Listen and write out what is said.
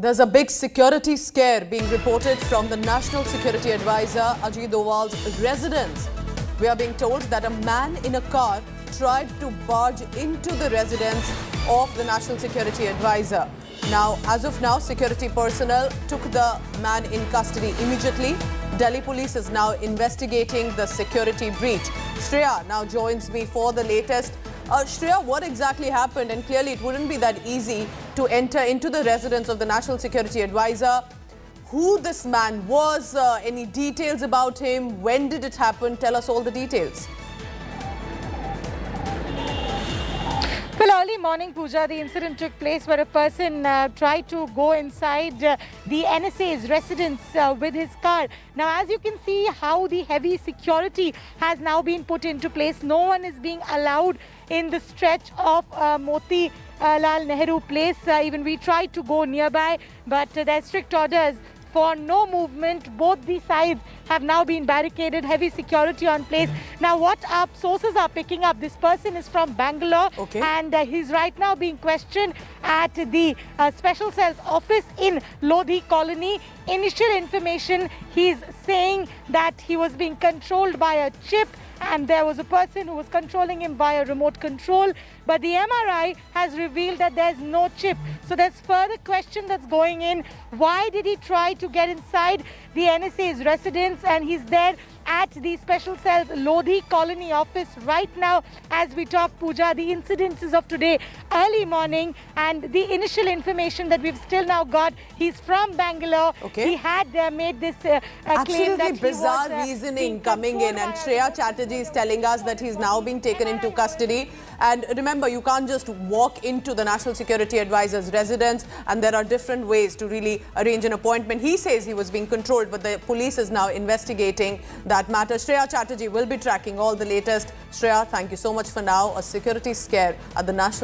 There's a big security scare being reported from the National Security Advisor Ajit Doval's residence. We are being told that a man in a car tried to barge into the residence of the National Security Advisor. Now, as of now, security personnel took the man in custody immediately. Delhi police is now investigating the security breach. Shreya now joins me for the latest. Shreya, what exactly happened? And clearly it wouldn't be that easy to enter into the residence of the National Security Advisor. Who this man was, any details about him, when did it happen? Tell us all the details. Well, early morning, Pooja, the incident took place where a person tried to go inside the NSA's residence with his car. Now, as you can see how the heavy security has now been put into place, no one is being allowed in the stretch of Moti Lal Nehru Place. Even we tried to go nearby, but there's strict orders for no movement. Both the sides have now been barricaded, heavy security on place. Now, what our sources are picking up, this person is from Bangalore, and he's right now being questioned at the Special Cells office in Lodhi Colony. Initial information, he's saying that he was being controlled by a chip and there was a person who was controlling him via remote control. But the MRI has revealed that there's no chip. So there's further question that's going in. Why did he try to get inside the NSA's residence? And he's there at the Special Cells Lodhi Colony office right now as we talk, Pooja. The incidences of today, early morning, and the initial information that we've still now got, he's from Bangalore. He had made this claim that he bizarre was, reasoning coming in, and Shreya Chatterjee is telling us that he's now being taken into custody. And remember, you can't just walk into the National Security Advisor's residence, and there are different ways to really arrange an appointment. He says he was being controlled, but the police is now investigating that matter. Shreya Chatterjee will be tracking all the latest. Shreya, thank you so much for now. A security scare at the National